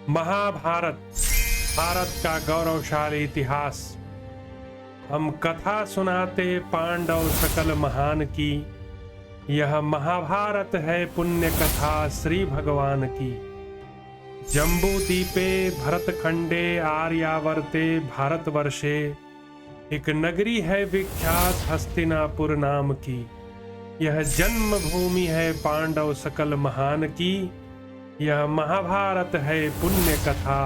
महाभारत भारत का गौरवशाली इतिहास। हम कथा सुनाते पांडव सकल महान की। यह महाभारत है पुण्य कथा श्री भगवान की। जम्बू दीपे भरतखंडे आर्यावर्ते भारतवर्षे एक नगरी है विख्यात हस्तिनापुर नाम की। यह जन्मभूमि है पांडव सकल महान की। यह महाभारत है पुण्य कथा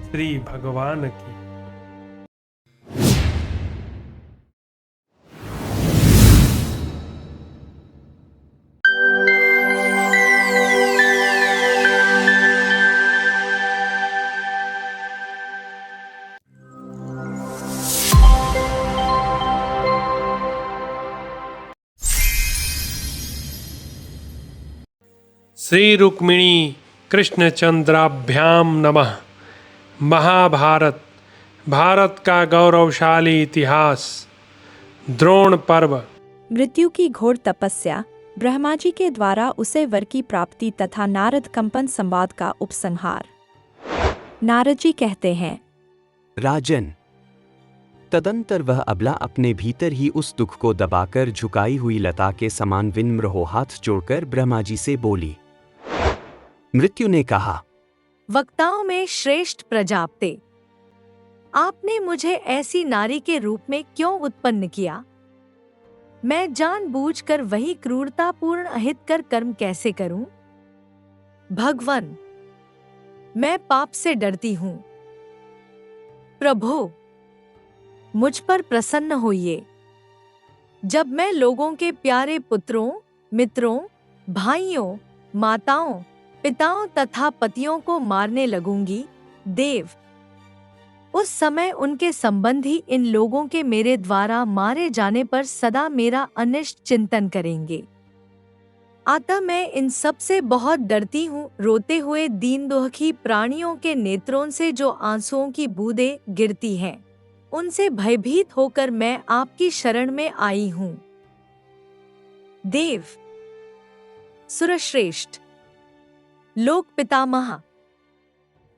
श्री भगवान की। श्री रुक्मिणी कृष्णचंद्राभ्याम नमः। महाभारत भारत का गौरवशाली इतिहास। द्रोण पर्व। मृत्यु की घोर तपस्या, ब्रह्मा जी के द्वारा उसे वर की प्राप्ति तथा नारद कंपन संवाद का उपसंहार। नारद जी कहते हैं, राजन, तदंतर वह अबला अपने भीतर ही उस दुख को दबाकर झुकाई हुई लता के समान विनम्र हो हाथ जोड़कर ब्रह्मा जी से बोली। मृत्यु ने कहा, वक्ताओं में श्रेष्ठ प्रजापते, आपने मुझे ऐसी नारी के रूप में क्यों उत्पन्न किया? मैं जानबूझकर वही क्रूरतापूर्ण अहितकर कर्म कैसे करूं? भगवान, मैं पाप से डरती हूं। प्रभु, मुझ पर प्रसन्न होइए। जब मैं लोगों के प्यारे पुत्रों, मित्रों, भाइयों, माताओं, पिताओं तथा पतियों को मारने लगूंगी, देव, उस समय उनके संबंधी इन लोगों के मेरे द्वारा मारे जाने पर सदा मेरा अनिष्ट चिंतन करेंगे। अतः मैं इन सब से बहुत डरती हूँ। रोते हुए दीन दुखी प्राणियों के नेत्रों से जो आंसुओं की बूंदें गिरती हैं, उनसे भयभीत होकर मैं आपकी शरण में आई हूँ। देव, सुरश्रेष्ठ, लोक पितामह,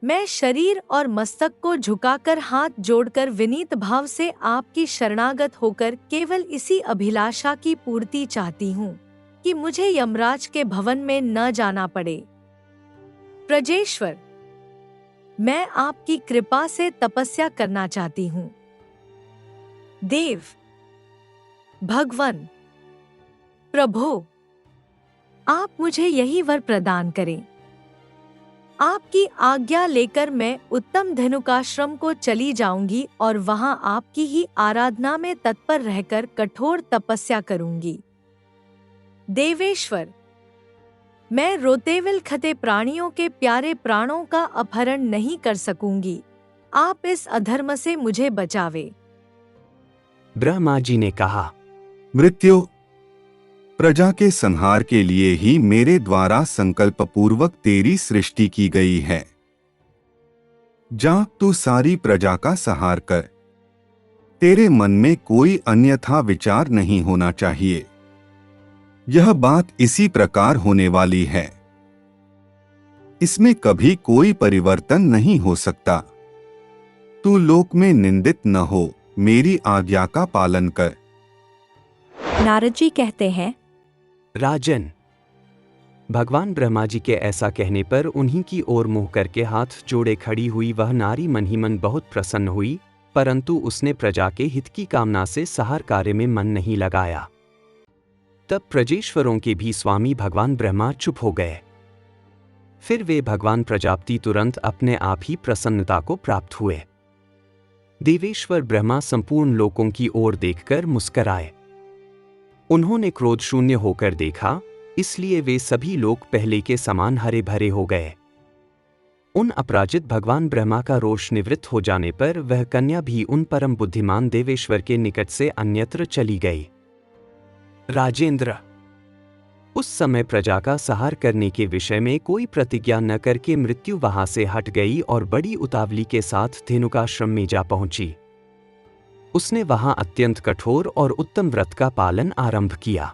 मैं शरीर और मस्तक को झुकाकर हाथ जोड़कर विनीत भाव से आपकी शरणागत होकर केवल इसी अभिलाषा की पूर्ति चाहती हूँ कि मुझे यमराज के भवन में न जाना पड़े। प्रजेश्वर, मैं आपकी कृपा से तपस्या करना चाहती हूँ। देव, भगवान, प्रभु, आप मुझे यही वर प्रदान करें। आपकी आज्ञा लेकर मैं उत्तम धनुकाश्रम को चली जाऊंगी और वहां आपकी ही आराधना में तत्पर रहकर कठोर तपस्या करूंगी। देवेश्वर, मैं रोते विलखते प्राणियों के प्यारे प्राणों का अपहरण नहीं कर सकूंगी। आप इस अधर्म से मुझे बचावे। ब्रह्मा जी ने कहा, मृत्यु, प्रजा के संहार के लिए ही मेरे द्वारा संकल्प पूर्वक तेरी सृष्टि की गई है। जा तू सारी प्रजा का संहार कर। तेरे मन में कोई अन्यथा विचार नहीं होना चाहिए। यह बात इसी प्रकार होने वाली है। इसमें कभी कोई परिवर्तन नहीं हो सकता। तू लोक में निंदित न हो, मेरी आज्ञा का पालन कर। नारद जी कहते हैं, राजन, भगवान ब्रह्मा जी के ऐसा कहने पर उन्हीं की ओर मुंह करके हाथ जोड़े खड़ी हुई वह नारी मन ही मन बहुत प्रसन्न हुई, परंतु उसने प्रजा के हित की कामना से संहार कार्य में मन नहीं लगाया। तब प्रजेश्वरों के भी स्वामी भगवान ब्रह्मा चुप हो गए। फिर वे भगवान प्रजापति तुरंत अपने आप ही प्रसन्नता को प्राप्त हुए। देवेश्वर ब्रह्मा संपूर्ण लोकों की ओर देखकर मुस्कराए। उन्होंने क्रोध शून्य होकर देखा, इसलिए वे सभी लोग पहले के समान हरे भरे हो गए। उन अपराजित भगवान ब्रह्मा का रोष निवृत्त हो जाने पर वह कन्या भी उन परम बुद्धिमान देवेश्वर के निकट से अन्यत्र चली गई। राजेंद्र, उस समय प्रजा का संहार करने के विषय में कोई प्रतिज्ञा न करके मृत्यु वहां से हट गई और बड़ी उतावली के साथ धेनुकाश्रम में जा पहुंची। उसने वहां अत्यंत कठोर और उत्तम व्रत का पालन आरंभ किया।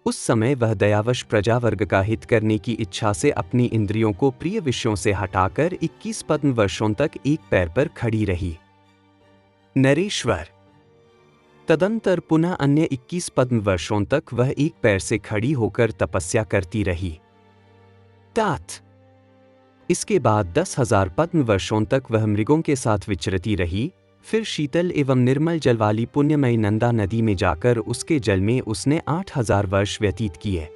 उस समय वह दयावश प्रजावर्ग का हित करने की इच्छा से अपनी इंद्रियों को प्रिय विषयों से हटाकर 21 पद्म वर्षों तक एक पैर पर खड़ी रही। नरेश्वर। तदंतर पुनः अन्य 21 पद्म वर्षों तक वह एक पैर से खड़ी होकर तपस्या करती रही। तात। इसके बाद 10,000 पद्म वर्षों तक वह मृगों के साथ विचरती रही। फिर शीतल एवं निर्मल जल वाली पुण्यमयी नंदा नदी में जाकर उसके जल में उसने 8,000 वर्ष व्यतीत किए।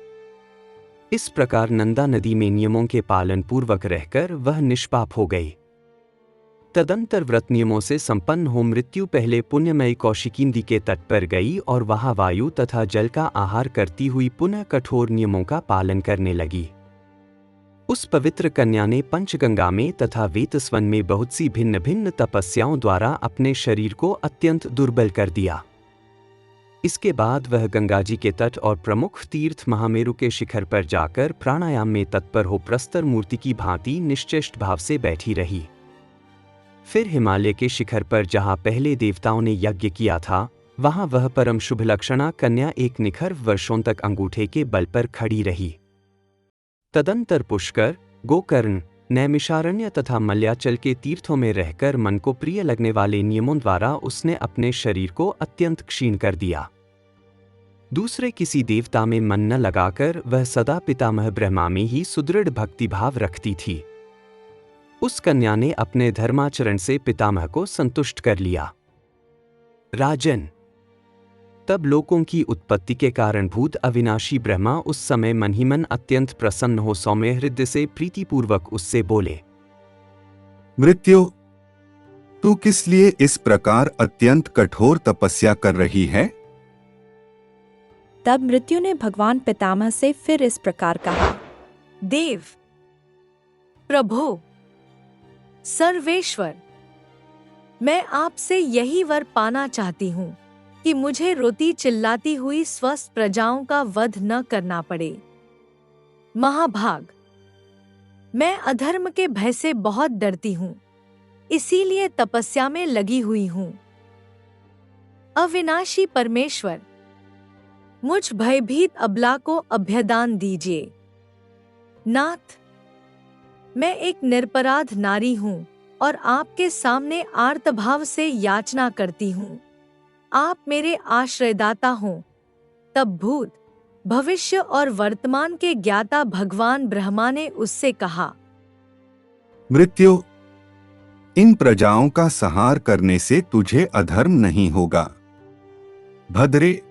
इस प्रकार नंदा नदी में नियमों के पालन पूर्वक रहकर वह निष्पाप हो गई। तदंतर व्रत नियमों से संपन्न हो मृत्यु पहले पुण्यमयी कौशिकींदी के तट पर गई और वहां वायु तथा जल का आहार करती हुई पुनः कठोर नियमों का पालन करने लगी। उस पवित्र कन्या ने पंचगंगा में तथा वेतस्वन में बहुत सी भिन्न भिन्न तपस्याओं द्वारा अपने शरीर को अत्यंत दुर्बल कर दिया। इसके बाद वह गंगा जी के तट और प्रमुख तीर्थ महामेरु के शिखर पर जाकर प्राणायाम में तत्पर हो प्रस्तर मूर्ति की भांति निश्चेष्ट भाव से बैठी रही। फिर हिमालय के शिखर पर जहाँ पहले देवताओं ने यज्ञ किया था, वहाँ वह परम शुभ लक्षणा कन्या एक निखर वर्षों तक अंगूठे के बल पर खड़ी रही। तदंतर पुष्कर, गोकर्ण, नैमिषारण्य तथा मल्याचल के तीर्थों में रहकर मन को प्रिय लगने वाले नियमों द्वारा उसने अपने शरीर को अत्यंत क्षीण कर दिया। दूसरे किसी देवता में मन न लगाकर वह सदा पितामह ब्रह्मा में ही सुदृढ़ भक्तिभाव रखती थी। उस कन्या ने अपने धर्माचरण से पितामह को संतुष्ट कर लिया। राजन। तब लोकों की उत्पत्ति के कारण भूत अविनाशी ब्रह्मा उस समय मन ही मन अत्यंत प्रसन्न हो सौम्य हृदय से प्रीतिपूर्वक उससे बोले, मृत्यु, तू किस लिए इस प्रकार अत्यंत कठोर तपस्या कर रही है? तब मृत्यु ने भगवान पितामह से फिर इस प्रकार कहा, देव, प्रभो, सर्वेश्वर, मैं आपसे यही वर पाना चाहती हूँ कि मुझे रोती चिल्लाती हुई स्वस्थ प्रजाओं का वध न करना पड़े। महाभाग, मैं अधर्म के भय से बहुत डरती हूँ, इसीलिए तपस्या में लगी हुई हूँ। अविनाशी परमेश्वर, मुझ भयभीत अबला को अभयदान दीजिए। नाथ, मैं एक निरपराध नारी हूँ और आपके सामने आर्तभाव से याचना करती हूँ। आप मेरे आश्रयदाता हों। तब भूत, भविष्य और वर्तमान के ज्ञाता भगवान ब्रह्मा ने उससे कहा, मृत्यु, इन प्रजाओं का संहार करने से तुझे अधर्म नहीं होगा। भद्रे,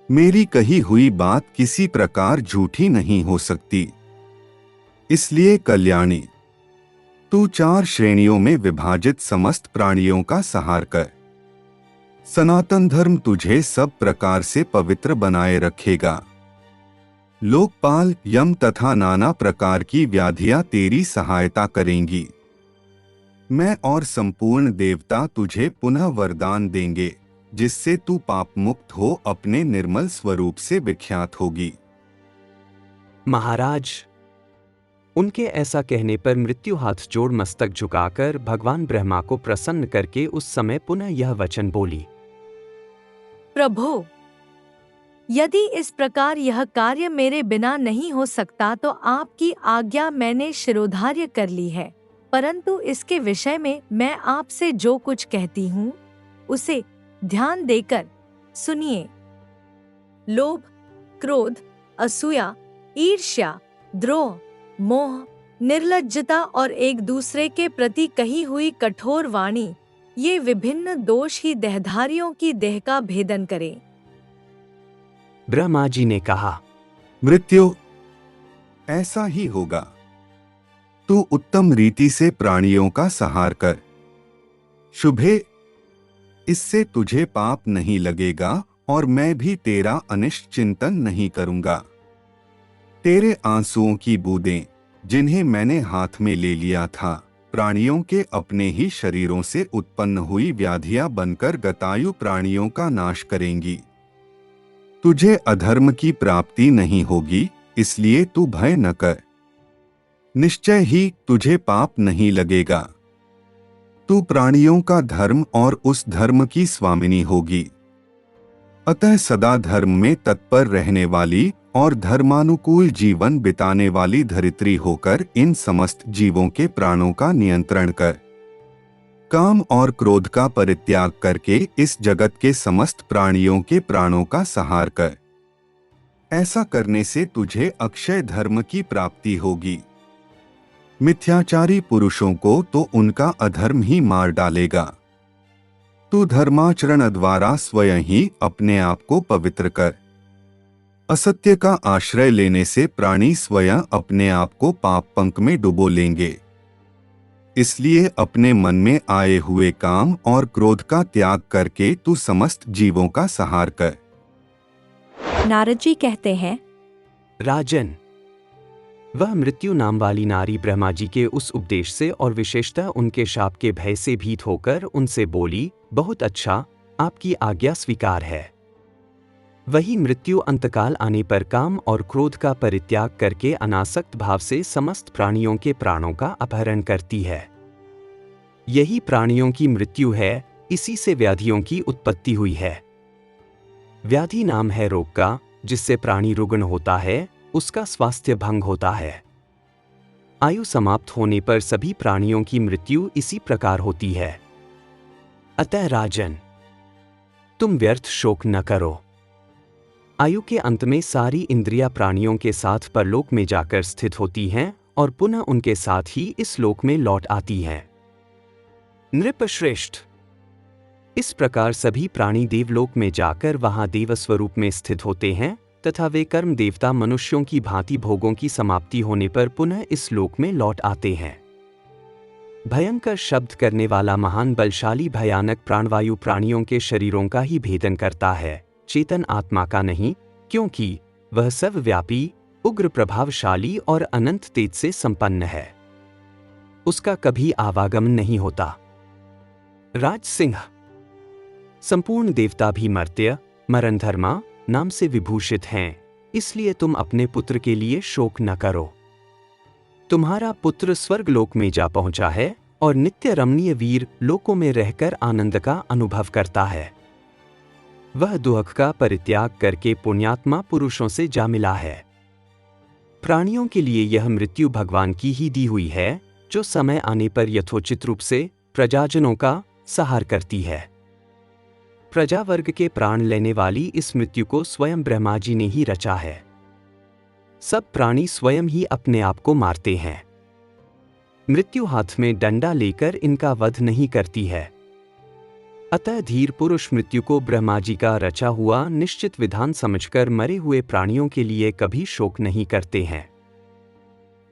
मेरी कही हुई बात किसी प्रकार झूठी नहीं हो सकती। इसलिए कल्याणी, तू 4 श्रेणियों में विभाजित समस्त प्राणियों का संहार कर। सनातन धर्म तुझे सब प्रकार से पवित्र बनाए रखेगा। लोकपाल, यम तथा नाना प्रकार की व्याधियां तेरी सहायता करेंगी। मैं और संपूर्ण देवता तुझे पुनः वरदान देंगे, जिससे तू पाप मुक्त हो अपने निर्मल स्वरूप से विख्यात होगी। महाराज। उनके ऐसा कहने पर मृत्यु हाथ जोड़ मस्तक झुकाकर भगवान ब्रह्मा को प्रसन्न करके उस समय पुनः यह वचन बोली, प्रभो, यदि इस प्रकार यह कार्य मेरे बिना नहीं हो सकता तो आपकी आज्ञा मैंने शिरोधार्य कर ली है, परंतु इसके विषय में मैं आपसे जो कुछ कहती हूँ उसे ध्यान देकर सुनिए। लोभ, क्रोध, असूया, ईर्ष्या, द्रोह, मोह, निर्लज्जता और एक दूसरे के प्रति कही हुई कठोर वाणी, ये विभिन्न दोष ही देहधारियों की देह का भेदन करें। ब्रह्मा जी ने कहा, मृत्यु, ऐसा ही होगा। तू उत्तम रीति से प्राणियों का संहार कर। शुभे, इससे तुझे पाप नहीं लगेगा और मैं भी तेरा अनिष्ट चिंतन नहीं करूंगा। तेरे आंसुओं की बूंदें, जिन्हें मैंने हाथ में ले लिया था, प्राणियों के अपने ही शरीरों से उत्पन्न हुई व्याधियां बनकर गतायु प्राणियों का नाश करेंगी। तुझे अधर्म की प्राप्ति नहीं होगी, इसलिए तू भय न कर। निश्चय ही तुझे पाप नहीं लगेगा। तू प्राणियों का धर्म और उस धर्म की स्वामिनी होगी। अतः सदा धर्म में तत्पर रहने वाली और धर्मानुकूल जीवन बिताने वाली धरित्री होकर इन समस्त जीवों के प्राणों का नियंत्रण कर। काम और क्रोध का परित्याग करके इस जगत के समस्त प्राणियों के प्राणों का सहार कर। ऐसा करने से तुझे अक्षय धर्म की प्राप्ति होगी। मिथ्याचारी पुरुषों को तो उनका अधर्म ही मार डालेगा। तू धर्माचरण द्वारा स्वयं ही अपने आप को पवित्र कर। असत्य का आश्रय लेने से प्राणी स्वयं अपने आप को पाप पंक में डुबो लेंगे। इसलिए अपने मन में आए हुए काम और क्रोध का त्याग करके तू समस्त जीवों का सहार कर। नारद जी कहते हैं, राजन, वह मृत्यु नाम वाली नारी ब्रह्मा जी के उस उपदेश से और विशेषतः उनके शाप के भय से भीत होकर उनसे बोली, बहुत अच्छा, आपकी आज्ञा स्वीकार है। वही मृत्यु अंतकाल आने पर काम और क्रोध का परित्याग करके अनासक्त भाव से समस्त प्राणियों के प्राणों का अपहरण करती है। यही प्राणियों की मृत्यु है, इसी से व्याधियों की उत्पत्ति हुई है। व्याधि नाम है रोग का, जिससे प्राणी रुग्ण होता है, उसका स्वास्थ्य भंग होता है। आयु समाप्त होने पर सभी प्राणियों की मृत्यु इसी प्रकार होती है। अतः राजन, तुम व्यर्थ शोक न करो। आयु के अंत में सारी इंद्रियां प्राणियों के साथ परलोक में जाकर स्थित होती हैं और पुनः उनके साथ ही इस लोक में लौट आती हैं। नृपश्रेष्ठ, इस प्रकार सभी प्राणी देवलोक में जाकर वहां देव स्वरूप में स्थित होते हैं तथा वे कर्म देवता मनुष्यों की भांति भोगों की समाप्ति होने पर पुनः इस लोक में लौट आते हैं। भयंकर शब्द करने वाला महान बलशाली भयानक प्राणवायु प्राणियों के शरीरों का ही भेदन करता है, चेतन आत्मा का नहीं, क्योंकि वह सर्वव्यापी, उग्र प्रभावशाली और अनंत तेज से संपन्न है। उसका कभी आवागमन नहीं होता। राज सिंह, संपूर्ण देवता भी मर्त्य, मरणधर्मा नाम से विभूषित हैं, इसलिए तुम अपने पुत्र के लिए शोक न करो। तुम्हारा पुत्र स्वर्गलोक में जा पहुंचा है और नित्य रमणीय वीर लोकों में रहकर आनंद का अनुभव करता है। वह दुख का परित्याग करके पुण्यात्मा पुरुषों से जा मिला है। प्राणियों के लिए यह मृत्यु भगवान की ही दी हुई है, जो समय आने पर यथोचित रूप से प्रजाजनों का सहार करती है। प्रजा वर्ग के प्राण लेने वाली इस मृत्यु को स्वयं ब्रह्मा जी ने ही रचा है। सब प्राणी स्वयं ही अपने आप को मारते हैं। मृत्यु हाथ में डंडा लेकर इनका वध नहीं करती है। अतः धीर पुरुष मृत्यु को ब्रह्मा जी का रचा हुआ निश्चित विधान समझकर मरे हुए प्राणियों के लिए कभी शोक नहीं करते हैं।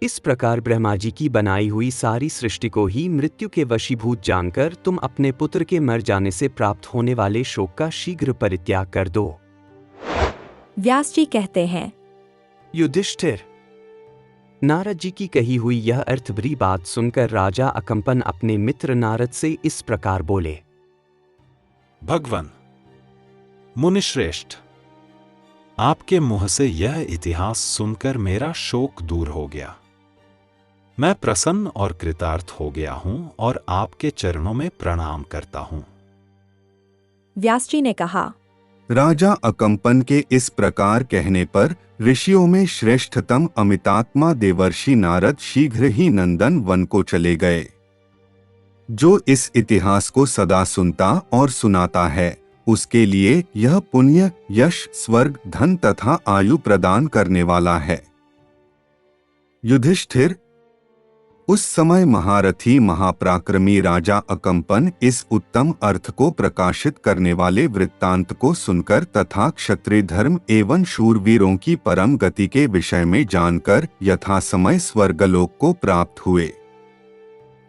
इस प्रकार ब्रह्मा जी की बनाई हुई सारी सृष्टि को ही मृत्यु के वशीभूत जानकर तुम अपने पुत्र के मर जाने से प्राप्त होने वाले शोक का शीघ्र परित्याग कर दो। व्यास जी कहते हैं, युधिष्ठिर, नारद जी की कही हुई यह अर्थभरी बात सुनकर राजा अकंपन अपने मित्र नारद से इस प्रकार बोले, भगवन, मुनिश्रेष्ठ, आपके मुंह से यह इतिहास सुनकर मेरा शोक दूर हो गया। मैं प्रसन्न और कृतार्थ हो गया हूं और आपके चरणों में प्रणाम करता हूं। व्यास जी ने कहा, राजा अकंपन के इस प्रकार कहने पर ऋषियों में श्रेष्ठतम अमितात्मा देवर्षि नारद शीघ्र ही नंदन वन को चले गए। जो इस इतिहास को सदा सुनता और सुनाता है, उसके लिए यह पुण्य, यश, स्वर्ग, धन तथा आयु प्रदान करने वाला है। युधिष्ठिर, उस समय महारथी महापराक्रमी राजा अकंपन इस उत्तम अर्थ को प्रकाशित करने वाले वृत्तांत को सुनकर तथा क्षत्रिय धर्म एवं शूरवीरों की परम गति के विषय में जानकर यथासमय स्वर्गलोक को प्राप्त हुए।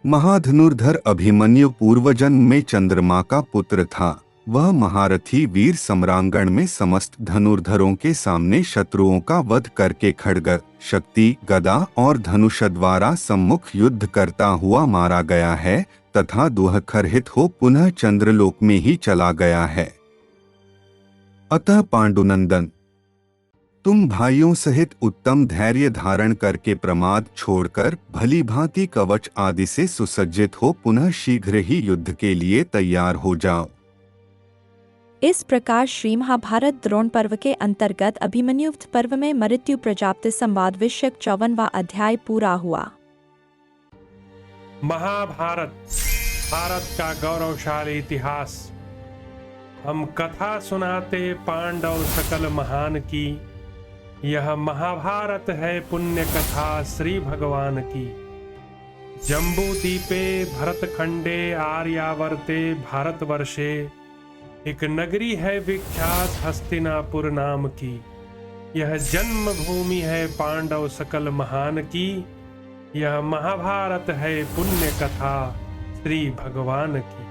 महाधनुर्धर अभिमन्यु पूर्वजन्म में चंद्रमा का पुत्र था। वह महारथी वीर सम्रांगण में समस्त धनुर्धरों के सामने शत्रुओं का वध करके खड्ग, शक्ति, गदा और धनुष द्वारा सम्मुख युद्ध करता हुआ मारा गया है तथा दुःखरहित हो पुनः चंद्रलोक में ही चला गया है। अतः पांडुनंदन, तुम भाइयों सहित उत्तम धैर्य धारण करके प्रमाद छोड़कर भली भांति कवच आदि से सुसज्जित हो पुनः शीघ्र ही युद्ध के लिए तैयार हो जाओ। इस प्रकार श्री महाभारत द्रोण पर्व के अंतर्गत अभिमन्यु पर्व में मृत्यु प्रजाप्ति संवाद विषयक 54वां अध्याय पूरा हुआ। महाभारत भारत का गौरवशाली इतिहास। हम कथा सुनाते पांडव सकल महान की, यह महाभारत है पुण्य कथा श्री भगवान की। जम्बू दीपे भरतखंडे आर्यावर्ते भारतवर्षे, एक नगरी है विख्यात हस्तिनापुर नाम की। यह जन्मभूमि है पांडव सकल महान की, यह महाभारत है पुण्य कथा श्री भगवान की।